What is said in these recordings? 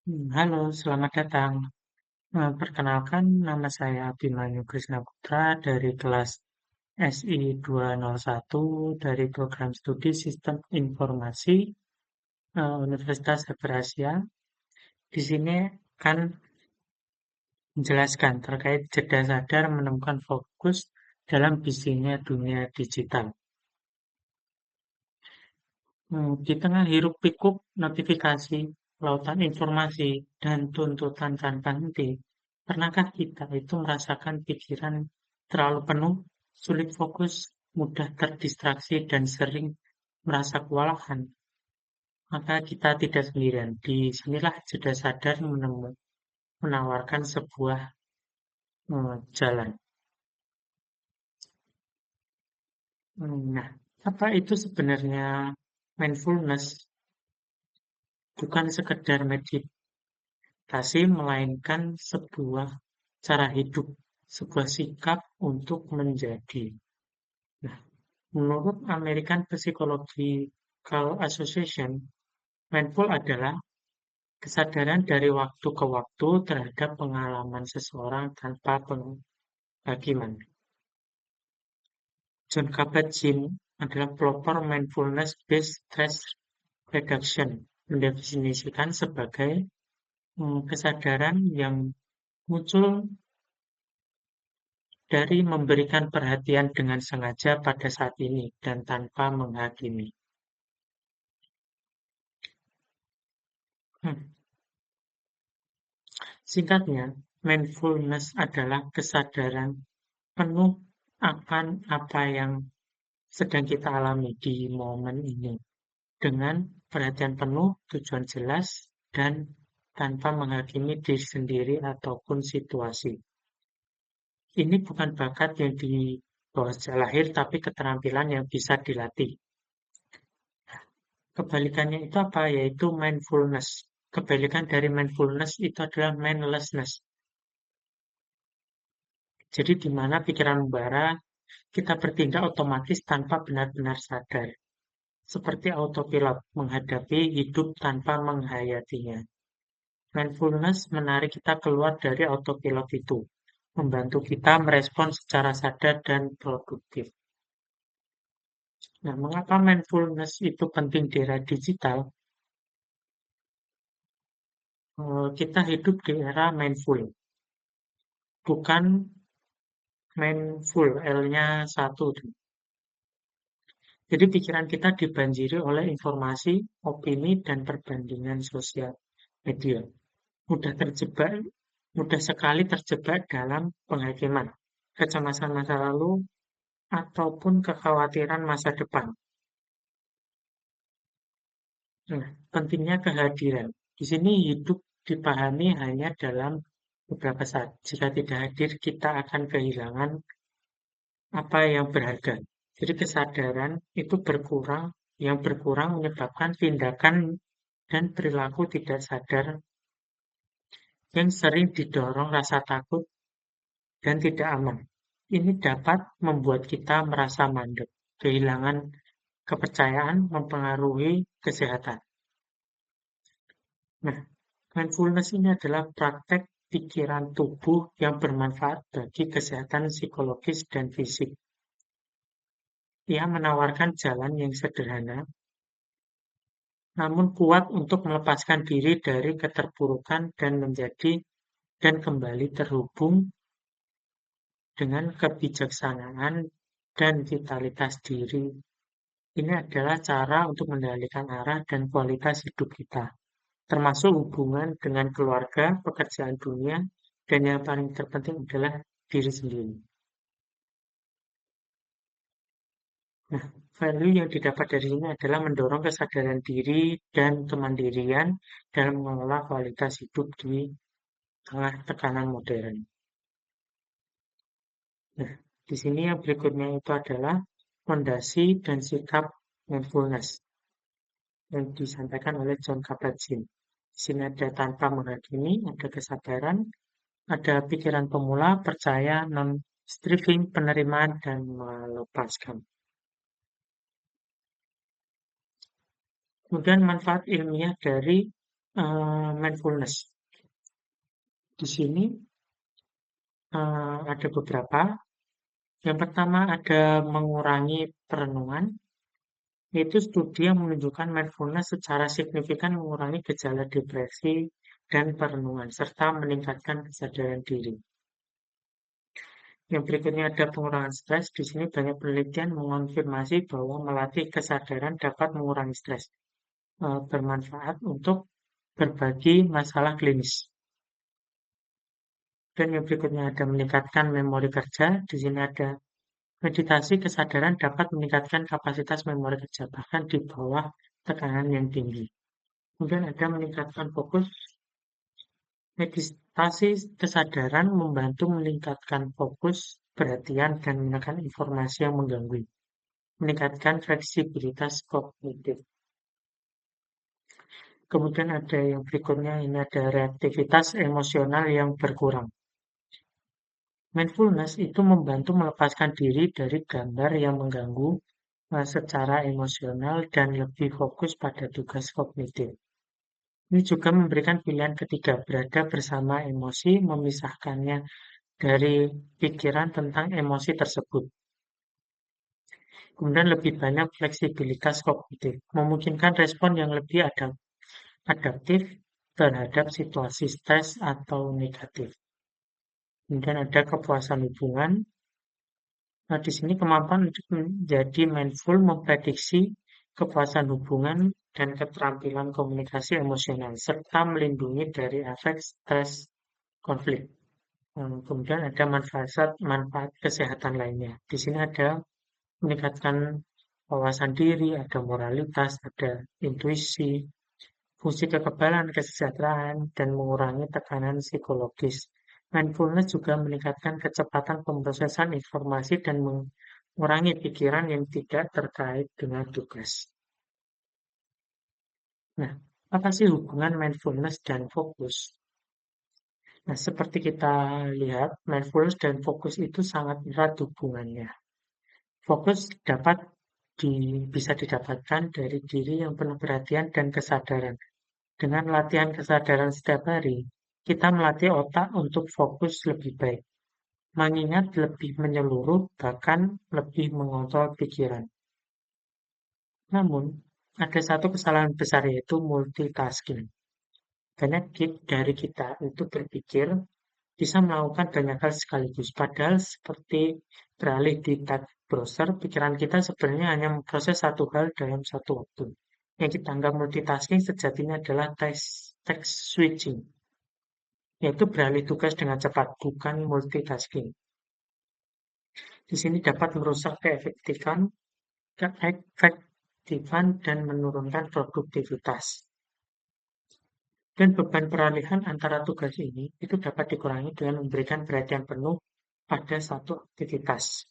Halo, selamat datang. Perkenalkan, nama saya Abimanyu Krisna Putra dari kelas SI 201 dari program studi Sistem Informasi Universitas Sabar Asia. Di sini akan menjelaskan terkait jeda sadar menemukan fokus dalam bisnisnya dunia digital. Di tengah hiruk pikuk notifikasi, lautan informasi, dan tuntutan tanpa henti, pernahkah kita itu merasakan pikiran terlalu penuh, sulit fokus, mudah terdistraksi, dan sering merasa kewalahan? Maka kita tidak sendirian. Di sinilah jeda sadar menawarkan sebuah jalan. Nah, apa itu sebenarnya mindfulness? Bukan sekedar meditasi, melainkan sebuah cara hidup, sebuah sikap untuk menjadi. Nah, menurut American Psychological Association, mindful adalah kesadaran dari waktu ke waktu terhadap pengalaman seseorang tanpa penghakiman. John Kabat-Zinn adalah pelopor mindfulness-based stress reduction, mendefinisikan sebagai kesadaran yang muncul dari memberikan perhatian dengan sengaja pada saat ini dan tanpa menghakimi. Hmm. Singkatnya, mindfulness adalah kesadaran penuh akan apa yang sedang kita alami di momen ini, dengan perhatian penuh, tujuan jelas, dan tanpa menghakimi diri sendiri ataupun situasi. Ini bukan bakat yang dibawa sejak lahir, tapi keterampilan yang bisa dilatih. Kebalikannya itu apa? Yaitu mindfulness. Kebalikan dari mindfulness itu adalah mindlessness. Jadi di mana pikiran membara, kita bertindak otomatis tanpa benar-benar sadar. Seperti autopilot menghadapi hidup tanpa menghayatinya. Mindfulness menarik kita keluar dari autopilot itu, membantu kita merespon secara sadar dan produktif. Nah, mengapa mindfulness itu penting di era digital? Kita hidup di era mindful, bukan mindful, L-nya satu. Jadi pikiran kita dibanjiri oleh informasi, opini, dan perbandingan sosial media. Mudah terjebak, mudah sekali terjebak dalam penghakiman, kecemasan masa lalu, ataupun kekhawatiran masa depan. Nah, pentingnya kehadiran. Di sini hidup dipahami hanya dalam beberapa saat. Jika tidak hadir, kita akan kehilangan apa yang berharga. Jadi kesadaran itu berkurang, yang berkurang menyebabkan tindakan dan perilaku tidak sadar yang sering didorong rasa takut dan tidak aman. Ini dapat membuat kita merasa mandek, kehilangan kepercayaan, mempengaruhi kesehatan. Nah, mindfulness ini adalah praktek pikiran tubuh yang bermanfaat bagi kesehatan psikologis dan fisik. Ia menawarkan jalan yang sederhana, namun kuat untuk melepaskan diri dari keterpurukan dan kembali terhubung dengan kebijaksanaan dan vitalitas diri. Ini adalah cara untuk mengendalikan arah dan kualitas hidup kita, termasuk hubungan dengan keluarga, pekerjaan dunia, dan yang paling terpenting adalah diri sendiri. Nah, value yang didapat dari sini adalah mendorong kesadaran diri dan kemandirian dalam mengelola kualitas hidup di tengah tekanan modern. Nah, di sini yang berikutnya itu adalah fondasi dan sikap mindfulness yang disampaikan oleh John Kabat-Zinn. Di sini ada tanpa menghakimi, ada kesabaran, ada pikiran pemula, percaya, non-striving, penerimaan, dan melepaskan. Kemudian manfaat ilmiah dari mindfulness. Di sini ada beberapa. Yang pertama ada mengurangi perenungan, yaitu studi yang menunjukkan mindfulness secara signifikan mengurangi gejala depresi dan perenungan, serta meningkatkan kesadaran diri. Yang berikutnya ada pengurangan stres. Di sini banyak penelitian mengonfirmasi bahwa melatih kesadaran dapat mengurangi stres, bermanfaat untuk berbagi masalah klinis. Dan yang berikutnya ada meningkatkan memori kerja. Di sini ada meditasi kesadaran dapat meningkatkan kapasitas memori kerja bahkan di bawah tekanan yang tinggi. Kemudian ada meningkatkan fokus. Meditasi kesadaran membantu meningkatkan fokus, perhatian, dan menekan informasi yang mengganggu. Meningkatkan fleksibilitas kognitif. Kemudian ada yang berikutnya, ini ada reaktivitas emosional yang berkurang. Mindfulness itu membantu melepaskan diri dari gambar yang mengganggu secara emosional dan lebih fokus pada tugas kognitif. Ini juga memberikan pilihan ketiga, berada bersama emosi, memisahkannya dari pikiran tentang emosi tersebut. Kemudian lebih banyak fleksibilitas kognitif, memungkinkan respon yang lebih adaptif terhadap situasi stres atau negatif. Kemudian ada kepuasan hubungan. Nah, di sini kemampuan untuk menjadi mindful memprediksi kepuasan hubungan dan keterampilan komunikasi emosional, serta melindungi dari efek stres konflik. Kemudian ada manfaat kesehatan lainnya. Di sini ada meningkatkan wawasan diri, ada moralitas, ada intuisi, fungsi kekebalan, kesejahteraan, dan mengurangi tekanan psikologis. Mindfulness juga meningkatkan kecepatan pemrosesan informasi dan mengurangi pikiran yang tidak terkait dengan tugas. Nah, apa sih hubungan mindfulness dan fokus? Nah, seperti kita lihat, mindfulness dan fokus itu sangat erat hubungannya. Fokus bisa didapatkan dari diri yang penuh perhatian dan kesadaran. Dengan latihan kesadaran setiap hari, kita melatih otak untuk fokus lebih baik, mengingat lebih menyeluruh, bahkan lebih mengontrol pikiran. Namun, ada satu kesalahan besar yaitu multitasking. Banyak dari kita itu berpikir bisa melakukan banyak hal sekaligus. Padahal seperti beralih di tab browser, pikiran kita sebenarnya hanya memproses satu hal dalam satu waktu. Yang kita anggap multitasking sejatinya adalah text switching, yaitu beralih tugas dengan cepat, bukan multitasking. Di sini dapat merusak keefektifan dan menurunkan produktivitas. Dan beban peralihan antara tugas ini itu dapat dikurangi dengan memberikan perhatian penuh pada satu aktivitas.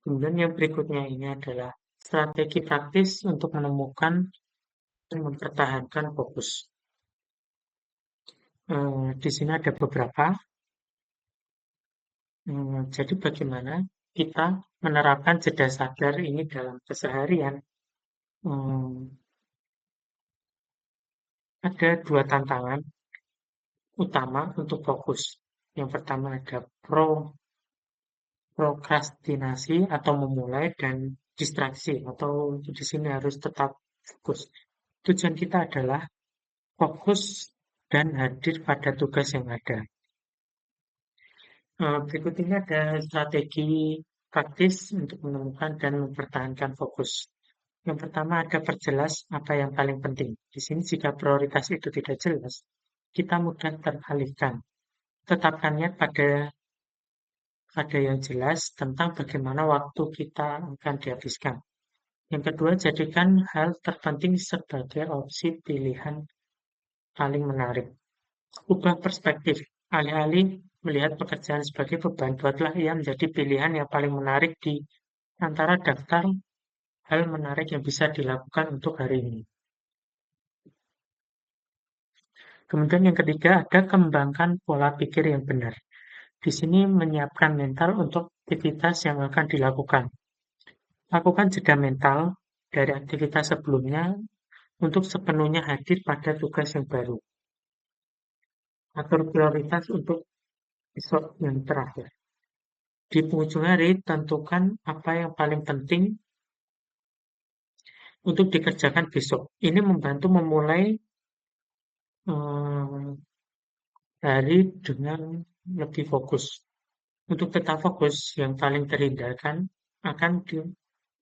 Kemudian yang berikutnya ini adalah strategi praktis untuk menemukan dan mempertahankan fokus. Di sini ada beberapa. Jadi bagaimana kita menerapkan jeda sadar ini dalam keseharian? Ada dua tantangan utama untuk fokus. Yang pertama ada prokrastinasi atau memulai dan distraksi atau di sini harus tetap fokus. Tujuan kita adalah fokus dan hadir pada tugas yang ada. Berikut ini ada strategi praktis untuk menemukan dan mempertahankan fokus. Yang pertama ada perjelas apa yang paling penting. Di sini jika prioritas itu tidak jelas, kita mudah teralihkan. Tetapkan niat pada yang jelas tentang bagaimana waktu kita akan dihabiskan. Yang kedua, jadikan hal terpenting sebagai opsi pilihan paling menarik. Ubah perspektif. Alih-alih melihat pekerjaan sebagai beban, buatlah ia menjadi pilihan yang paling menarik di antara daftar hal menarik yang bisa dilakukan untuk hari ini. Kemudian yang ketiga, ada kembangkan pola pikir yang benar. Di sini menyiapkan mental untuk aktivitas yang akan dilakukan. Lakukan jeda mental dari aktivitas sebelumnya untuk sepenuhnya hadir pada tugas yang baru. Atur prioritas untuk besok yang terakhir. Di penghujung hari, tentukan apa yang paling penting untuk dikerjakan besok. Ini membantu memulai eh, hari dengan lebih fokus. Untuk tetap fokus, yang paling terhindarkan akan di,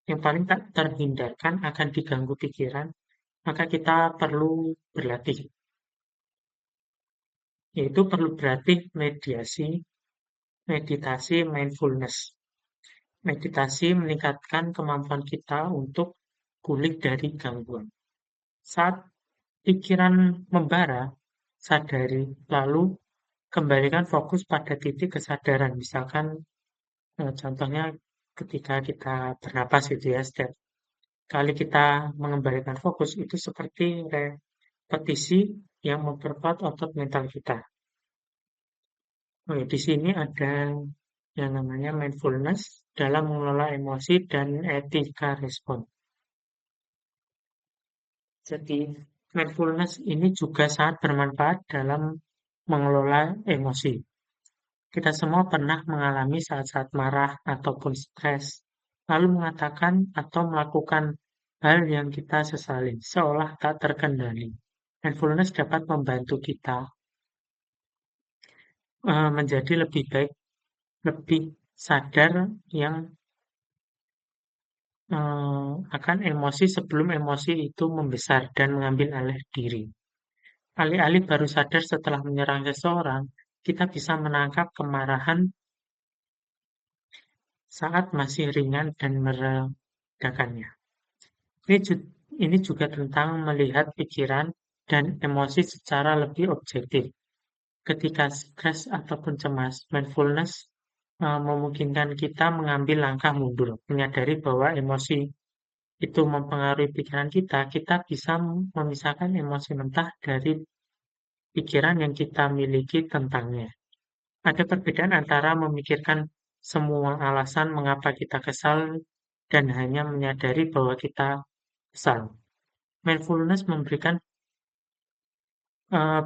yang paling tak terhindarkan akan diganggu pikiran, maka kita perlu berlatih, yaitu perlu berlatih meditasi mindfulness. Meditasi meningkatkan kemampuan kita untuk pulih dari gangguan. Saat pikiran membara, sadari, lalu kembalikan fokus pada titik kesadaran. Misalkan contohnya ketika kita bernapas gitu ya, setiap kali kita mengembalikan fokus itu seperti repetisi yang memperkuat otot mental kita. Di sini ada yang namanya mindfulness dalam mengelola emosi dan etika respon. Jadi, mindfulness ini juga sangat bermanfaat dalam mengelola emosi. Kita semua pernah mengalami saat-saat marah ataupun stres, lalu mengatakan atau melakukan hal yang kita sesali, seolah tak terkendali. Mindfulness dapat membantu kita menjadi lebih baik, lebih sadar yang akan emosi sebelum emosi itu membesar dan mengambil alih diri. Alih-alih baru sadar setelah menyerang seseorang, kita bisa menangkap kemarahan saat masih ringan dan meredakannya. Ini juga tentang melihat pikiran dan emosi secara lebih objektif. Ketika stres ataupun cemas, mindfulness memungkinkan kita mengambil langkah mundur, menyadari bahwa emosi itu mempengaruhi pikiran kita, kita bisa memisahkan emosi mentah dari pikiran yang kita miliki tentangnya. Ada perbedaan antara memikirkan semua alasan mengapa kita kesal dan hanya menyadari bahwa kita kesal. Mindfulness memberikan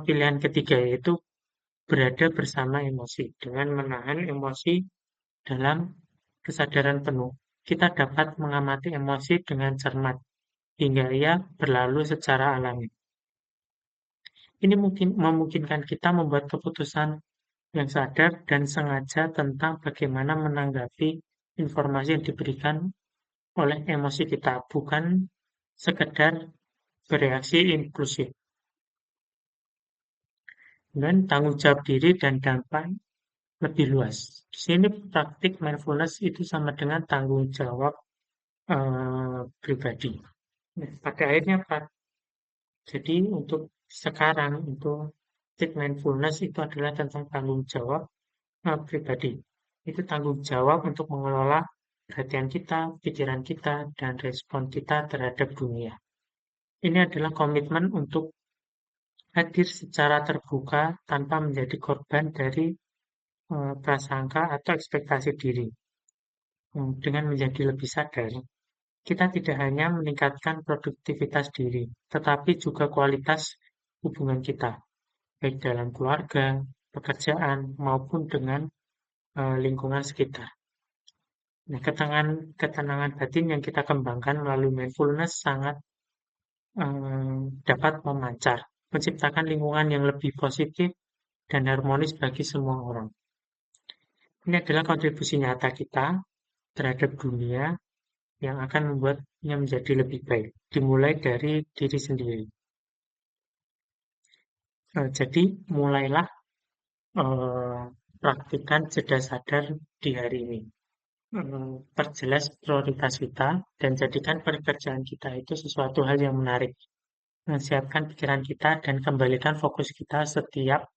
pilihan ketiga, yaitu berada bersama emosi. Dengan menahan emosi dalam kesadaran penuh, kita dapat mengamati emosi dengan cermat hingga ia berlalu secara alami. Ini mungkin memungkinkan kita membuat keputusan yang sadar dan sengaja tentang bagaimana menanggapi informasi yang diberikan oleh emosi kita, bukan sekedar bereaksi impulsif. Dan tanggung jawab diri dan dampak lebih luas. Di sini praktik mindfulness itu sama dengan tanggung jawab pribadi. Nah, pada akhirnya Pak, jadi untuk sekarang untuk praktik mindfulness itu adalah tentang tanggung jawab pribadi. Itu tanggung jawab untuk mengelola perhatian kita, pikiran kita, dan respon kita terhadap dunia. Ini adalah komitmen untuk hadir secara terbuka tanpa menjadi korban dari prasangka atau ekspektasi diri. Dengan menjadi lebih sadar, kita tidak hanya meningkatkan produktivitas diri, tetapi juga kualitas hubungan kita, baik dalam keluarga, pekerjaan, maupun dengan lingkungan sekitar. Nah, ketenangan batin yang kita kembangkan melalui mindfulness sangat dapat memancar, menciptakan lingkungan yang lebih positif dan harmonis bagi semua orang. Ini adalah kontribusi nyata kita terhadap dunia yang akan membuatnya menjadi lebih baik, dimulai dari diri sendiri. Jadi, mulailah praktikan jeda sadar di hari ini. Perjelas prioritas kita dan jadikan pekerjaan kita itu sesuatu hal yang menarik. Siapkan pikiran kita dan kembalikan fokus kita setiap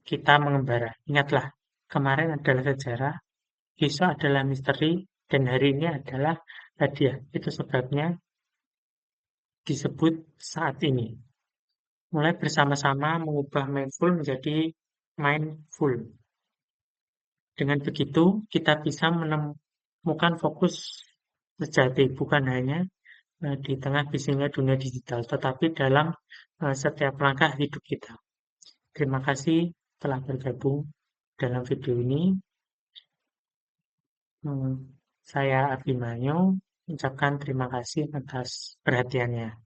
kita mengembara. Ingatlah, kemarin adalah sejarah, besok adalah misteri, dan hari ini adalah hadiah. Itu sebabnya disebut saat ini. Mulai bersama-sama mengubah mindful menjadi mindful. Dengan begitu, kita bisa menemukan fokus sejati, bukan hanya di tengah bisnisnya dunia digital, tetapi dalam setiap langkah hidup kita. Terima kasih telah bergabung dalam video ini. Hmm, saya Abimanyu, ucapkan terima kasih atas perhatiannya.